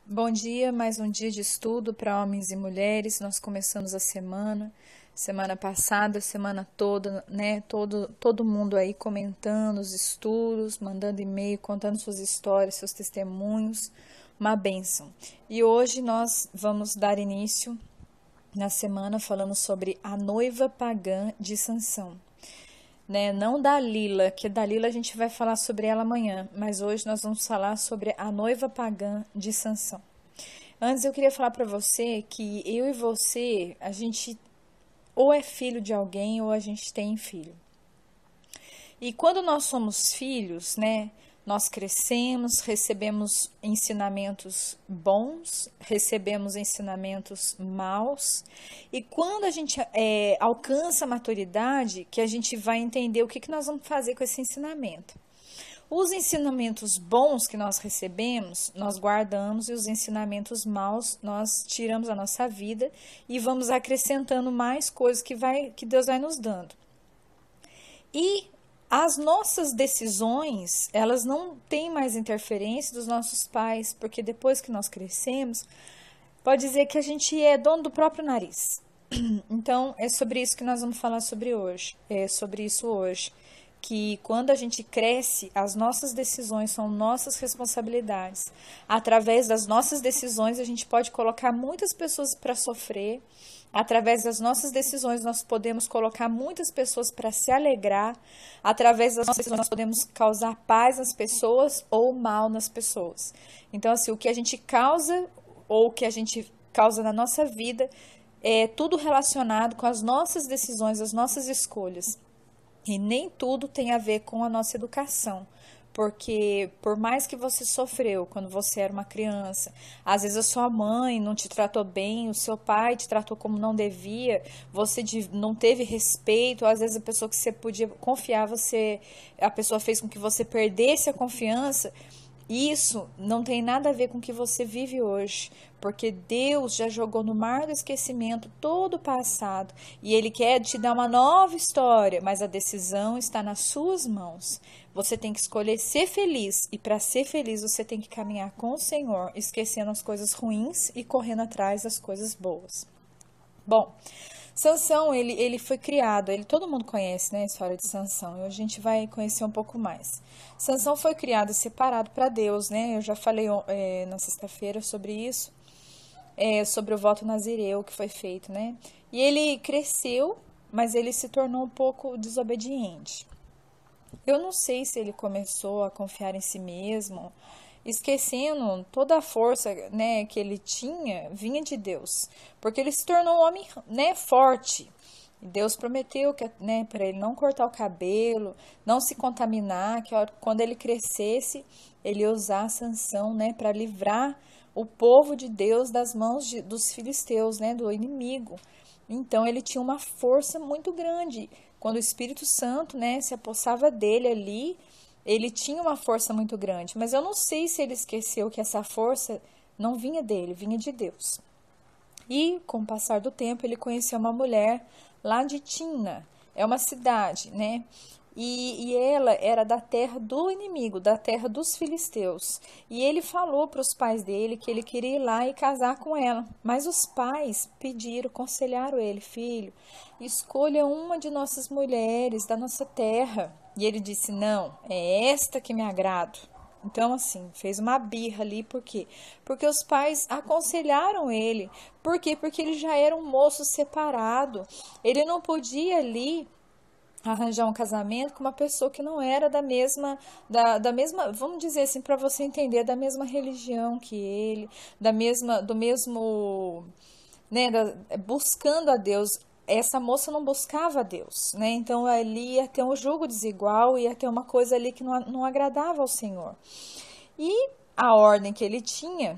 Bom dia, mais um dia de estudo para homens e mulheres. Nós começamos a semana passada, a semana toda, né? Todo mundo aí comentando os estudos, mandando e-mail, contando suas histórias, seus testemunhos. Uma bênção. E hoje nós vamos dar início na semana falando sobre a noiva pagã de Sansão. Né? Não Dalila, que Dalila a gente vai falar sobre ela amanhã, mas hoje nós vamos falar sobre a noiva pagã de Sansão. Antes eu queria falar para você que eu e você, a gente ou é filho de alguém ou a gente tem filho. E quando nós somos filhos, né, nós crescemos, recebemos ensinamentos bons, recebemos ensinamentos maus, e quando a gente alcança a maturidade, que a gente vai entender o que nós vamos fazer com esse ensinamento. Os ensinamentos bons que nós recebemos, nós guardamos, e os ensinamentos maus nós tiramos da nossa vida e vamos acrescentando mais coisas que Deus vai nos dando. E as nossas decisões, elas não têm mais interferência dos nossos pais, porque depois que nós crescemos, pode dizer que a gente é dono do próprio nariz. Então, é sobre isso que nós vamos falar sobre hoje. Que quando a gente cresce, as nossas decisões são nossas responsabilidades. Através das nossas decisões, a gente pode colocar muitas pessoas para sofrer. Através das nossas decisões, nós podemos colocar muitas pessoas para se alegrar. Através das nossas decisões, nós podemos causar paz nas pessoas ou mal nas pessoas. Então, assim, o que a gente causa ou o que a gente causa na nossa vida é tudo relacionado com as nossas decisões, as nossas escolhas. E nem tudo tem a ver com a nossa educação, porque por mais que você sofreu quando você era uma criança, às vezes a sua mãe não te tratou bem, o seu pai te tratou como não devia, você não teve respeito, às vezes a pessoa que você podia confiar, a pessoa fez com que você perdesse a confiança. Isso não tem nada a ver com o que você vive hoje, porque Deus já jogou no mar do esquecimento todo o passado e Ele quer te dar uma nova história, mas a decisão está nas suas mãos. Você tem que escolher ser feliz e para ser feliz você tem que caminhar com o Senhor, esquecendo as coisas ruins e correndo atrás das coisas boas. Bom, Sansão, ele foi criado, todo mundo conhece, né, a história de Sansão, e hoje a gente vai conhecer um pouco mais. Sansão foi criado e separado para Deus, né, eu já falei na sexta-feira sobre isso, sobre o voto nazireu que foi feito, né, e ele cresceu, mas ele se tornou um pouco desobediente. Eu não sei se ele começou a confiar em si mesmo, esquecendo toda a força, né, que ele tinha, vinha de Deus, porque ele se tornou um homem, né, forte. E Deus prometeu que, né, para ele não cortar o cabelo, não se contaminar, que quando ele crescesse, ele ia usar Sansão, né, para livrar o povo de Deus das mãos dos filisteus, né, do inimigo. Então ele tinha uma força muito grande. Quando o Espírito Santo, né, se apossava dele ali, ele tinha uma força muito grande, mas eu não sei se ele esqueceu que essa força não vinha dele, vinha de Deus. E, com o passar do tempo, ele conheceu uma mulher lá de Timna, é uma cidade, né? E ela era da terra do inimigo, da terra dos filisteus. E ele falou para os pais dele que ele queria ir lá e casar com ela. Mas os pais pediram, aconselharam ele, filho, escolha uma de nossas mulheres da nossa terra. E ele disse, não, é esta que me agrado. Então, assim, fez uma birra ali, por quê? Porque os pais aconselharam ele. Por quê? Porque ele já era um moço separado. Ele não podia ali arranjar um casamento com uma pessoa que não era da mesma, vamos dizer assim, para você entender, da mesma religião que ele, do mesmo, né, buscando a Deus. Essa moça não buscava a Deus, né? Então ali ia ter um jugo desigual, ia ter uma coisa ali que não agradava ao Senhor. E a ordem que ele tinha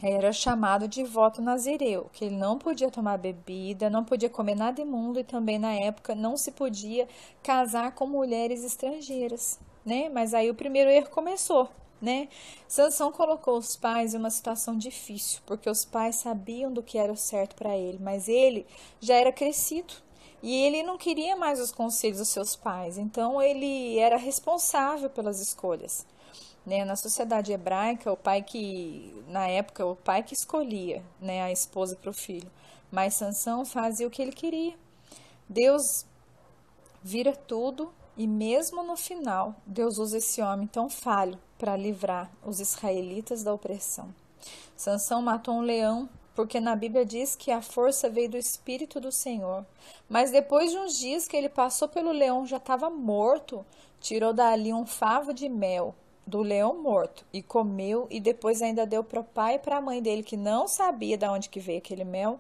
era chamado de voto nazireu, que ele não podia tomar bebida, não podia comer nada imundo e também na época não se podia casar com mulheres estrangeiras, né? Mas aí o primeiro erro começou, né? Sansão colocou os pais em uma situação difícil, porque os pais sabiam do que era o certo para ele, mas ele já era crescido e ele não queria mais os conselhos dos seus pais, então ele era responsável pelas escolhas. né? Na sociedade hebraica, na época, o pai que escolhia, né, a esposa para o filho. Mas Sansão fazia o que ele queria. Deus vira tudo e mesmo no final, Deus usa esse homem tão falho para livrar os israelitas da opressão. Sansão matou um leão, porque na Bíblia diz que a força veio do Espírito do Senhor. Mas depois de uns dias que ele passou pelo leão, já estava morto, tirou dali um favo de mel do leão morto e comeu, e depois ainda deu para o pai e para a mãe dele, que não sabia de onde que veio aquele mel,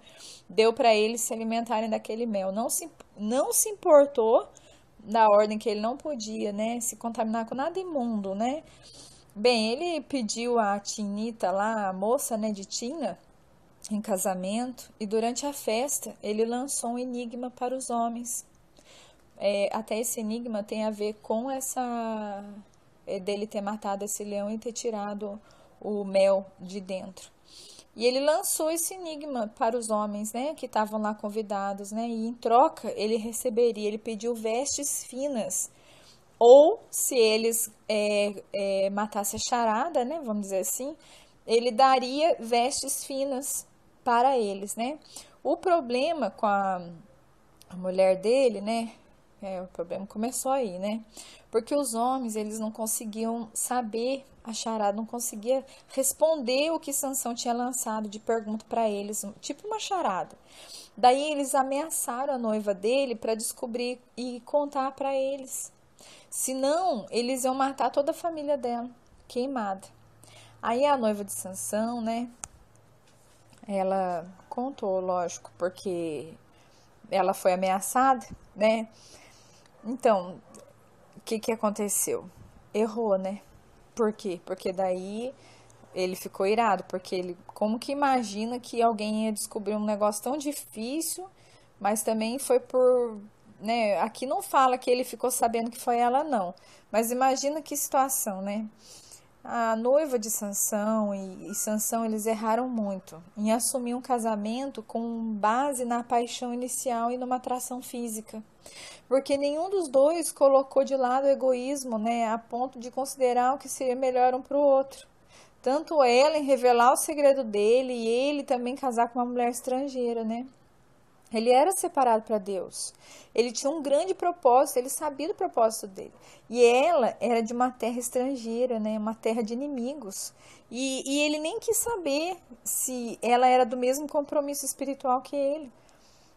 deu para eles se alimentarem daquele mel. Não se importou da ordem que ele não podia, né, se contaminar com nada imundo, né? Bem, ele pediu a Tinita lá, a moça, né, de Tina, em casamento, e durante a festa ele lançou um enigma para os homens. Até esse enigma tem a ver com essa dele ter matado esse leão e ter tirado o mel de dentro. E ele lançou esse enigma para os homens, né, que estavam lá convidados, né, e em troca ele pediu vestes finas, ou se eles matassem a charada, né, vamos dizer assim, ele daria vestes finas para eles, né. O problema com a mulher dele, né, o problema começou aí, né? Porque os homens, eles não conseguiam saber a charada, não conseguia responder o que Sansão tinha lançado de pergunta para eles, tipo uma charada. Daí eles ameaçaram a noiva dele para descobrir e contar para eles. Senão, eles iam matar toda a família dela, queimada. Aí a noiva de Sansão, né? Ela contou, lógico, porque ela foi ameaçada, né? Então, o que aconteceu? Errou, né? Por quê? Porque daí ele ficou irado, porque ele, como que imagina que alguém ia descobrir um negócio tão difícil, mas também foi por, né? Aqui não fala que ele ficou sabendo que foi ela, não. Mas imagina que situação, né? A noiva de Sansão e Sansão, eles erraram muito em assumir um casamento com base na paixão inicial e numa atração física. Porque nenhum dos dois colocou de lado o egoísmo, né, a ponto de considerar o que seria melhor um para o outro. Tanto ela em revelar o segredo dele e ele também casar com uma mulher estrangeira, né? Ele era separado para Deus. Ele tinha um grande propósito, ele sabia do propósito dele. E ela era de uma terra estrangeira, né? Uma terra de inimigos. E ele nem quis saber se ela era do mesmo compromisso espiritual que ele.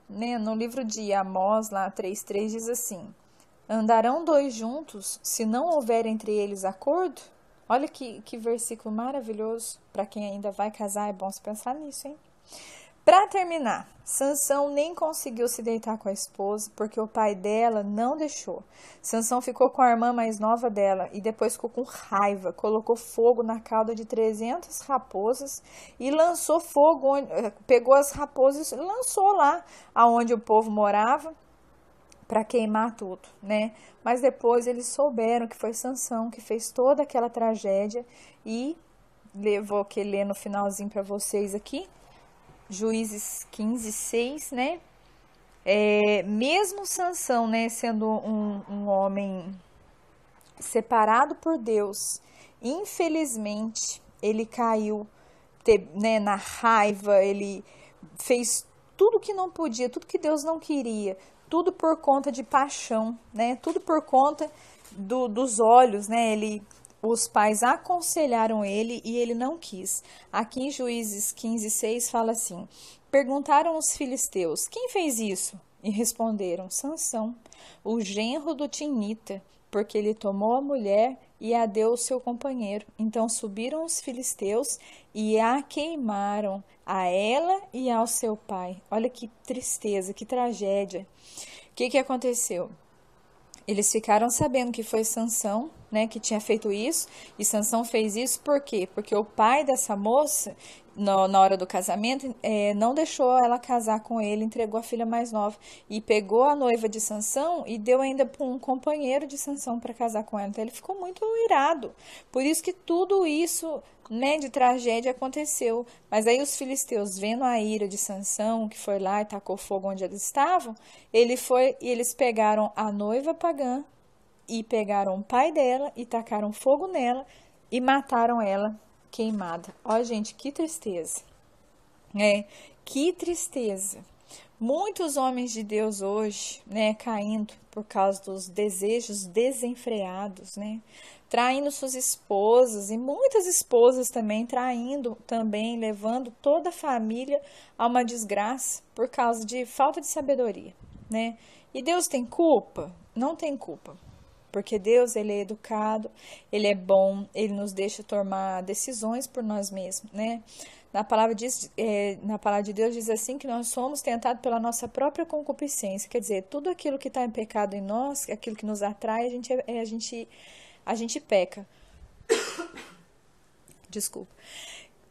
Né? No livro de Amós, lá 3:3, diz assim: andarão dois juntos se não houver entre eles acordo? Olha que versículo maravilhoso. Para quem ainda vai casar, é bom se pensar nisso, hein? Para terminar, Sansão nem conseguiu se deitar com a esposa porque o pai dela não deixou. Sansão ficou com a irmã mais nova dela e depois ficou com raiva, colocou fogo na cauda de 300 raposas e lançou fogo, pegou as raposas e lançou lá aonde o povo morava para queimar tudo, né? Mas depois eles souberam que foi Sansão que fez toda aquela tragédia e vou ler no finalzinho para vocês aqui. Juízes 15:6, né? Mesmo Sansão, né, sendo um homem separado por Deus, infelizmente ele caiu, né, na raiva, ele fez tudo que não podia, tudo que Deus não queria, tudo por conta de paixão, né? Tudo por conta dos olhos, né? Os pais aconselharam ele e ele não quis. Aqui em Juízes 15:6 fala assim: perguntaram os filisteus, quem fez isso? E responderam, Sansão, o genro do Tinita, porque ele tomou a mulher e a deu ao seu companheiro. Então subiram os filisteus e a queimaram, a ela e ao seu pai. Olha que tristeza, que tragédia. O que aconteceu? Eles ficaram sabendo que foi Sansão, né, que tinha feito isso, e Sansão fez isso por quê? Porque o pai dessa moça, na hora do casamento, não deixou ela casar com ele, entregou a filha mais nova, e pegou a noiva de Sansão e deu ainda para um companheiro de Sansão para casar com ela. Então ele ficou muito irado. Por isso que tudo isso, né, de tragédia aconteceu. Mas aí os filisteus, vendo a ira de Sansão, que foi lá e tacou fogo onde eles estavam, eles pegaram a noiva pagã e pegaram o pai dela e tacaram fogo nela e mataram ela queimada. Ó, gente, que tristeza. Que tristeza. Muitos homens de Deus hoje, né, caindo por causa dos desejos desenfreados, né, traindo suas esposas e muitas esposas também traindo, também levando toda a família a uma desgraça por causa de falta de sabedoria, né? E Deus tem culpa? Não tem culpa. Porque Deus, ele é educado, ele é bom, ele nos deixa tomar decisões por nós mesmos, né? Na palavra de Deus diz assim que nós somos tentados pela nossa própria concupiscência. Quer dizer, tudo aquilo que está em pecado em nós, aquilo que nos atrai, a gente peca. Desculpa.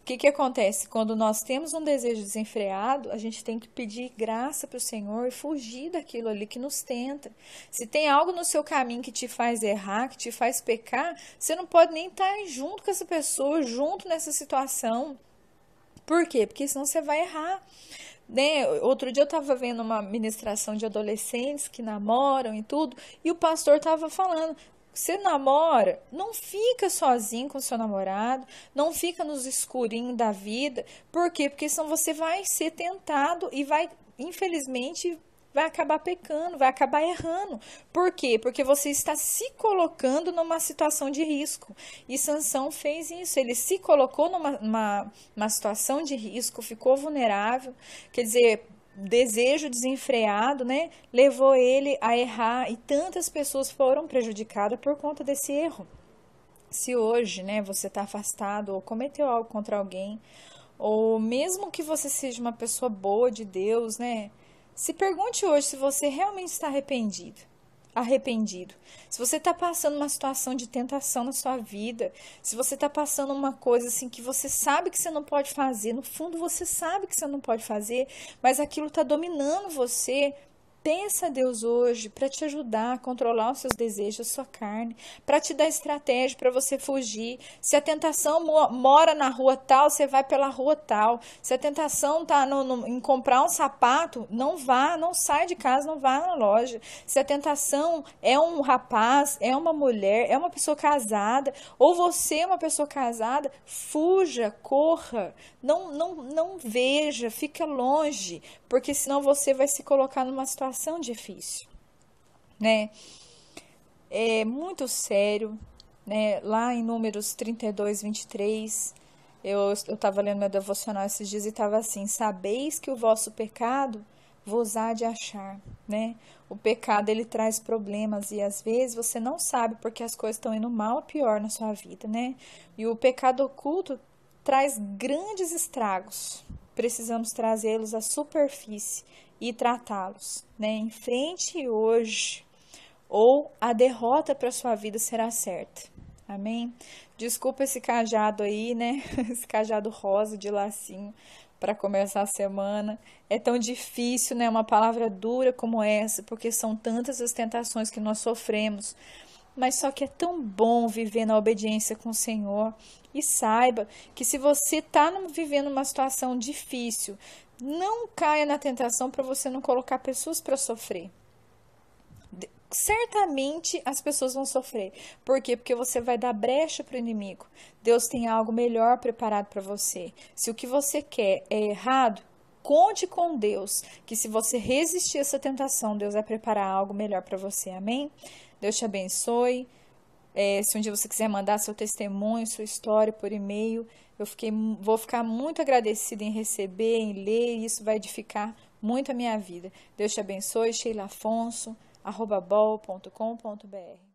O que acontece? Quando nós temos um desejo desenfreado, a gente tem que pedir graça para o Senhor e fugir daquilo ali que nos tenta. Se tem algo no seu caminho que te faz errar, que te faz pecar, você não pode nem estar junto com essa pessoa, junto nessa situação. Por quê? Porque senão você vai errar. Né? Outro dia eu estava vendo uma ministração de adolescentes que namoram e tudo, e o pastor estava falando: você namora, não fica sozinho com seu namorado, não fica nos escurinhos da vida. Por quê? Porque senão você vai ser tentado e vai, infelizmente, vai acabar pecando, vai acabar errando. Por quê? Porque você está se colocando numa situação de risco. E Sansão fez isso, ele se colocou numa situação de risco, ficou vulnerável, quer dizer, desejo desenfreado, né, levou ele a errar e tantas pessoas foram prejudicadas por conta desse erro. Se hoje, né, você está afastado ou cometeu algo contra alguém, ou mesmo que você seja uma pessoa boa de Deus, né, se pergunte hoje se você realmente está arrependido. Se você está passando uma situação de tentação na sua vida, se você está passando uma coisa assim que você sabe que você não pode fazer, no fundo você sabe que você não pode fazer, mas aquilo está dominando você, pensa a Deus hoje para te ajudar a controlar os seus desejos, a sua carne, para te dar estratégia para você fugir. Se a tentação mora na rua tal, você vai pela rua tal. Se a tentação está em comprar um sapato, não vá, não sai de casa, não vá na loja. Se a tentação é um rapaz, é uma mulher, é uma pessoa casada, ou você é uma pessoa casada, fuja, corra, não veja, fica longe, porque senão você vai se colocar numa situação difícil, né? É muito sério, né? Lá em Números 32, 23, eu estava lendo meu devocional esses dias e estava assim: sabeis que o vosso pecado vos há de achar, né? O pecado, ele traz problemas e às vezes você não sabe porque as coisas estão indo mal ou pior na sua vida, né? E o pecado oculto traz grandes estragos. Precisamos trazê-los à superfície e tratá-los, né? Enfrente hoje, ou a derrota para sua vida será certa. Amém? Desculpa esse cajado aí, né? Esse cajado rosa de lacinho para começar a semana. É tão difícil, né? Uma palavra dura como essa, porque são tantas as tentações que nós sofremos. Mas só que é tão bom viver na obediência com o Senhor. E saiba que se você está vivendo uma situação difícil, não caia na tentação para você não colocar pessoas para sofrer. Certamente as pessoas vão sofrer. Por quê? Porque você vai dar brecha para o inimigo. Deus tem algo melhor preparado para você. Se o que você quer é errado, conte com Deus, que se você resistir a essa tentação, Deus vai preparar algo melhor para você. Amém? Deus te abençoe. Se um dia você quiser mandar seu testemunho, sua história por e-mail, vou ficar muito agradecida em receber, em ler, e isso vai edificar muito a minha vida. Deus te abençoe. Sheila Afonso @bol.com.br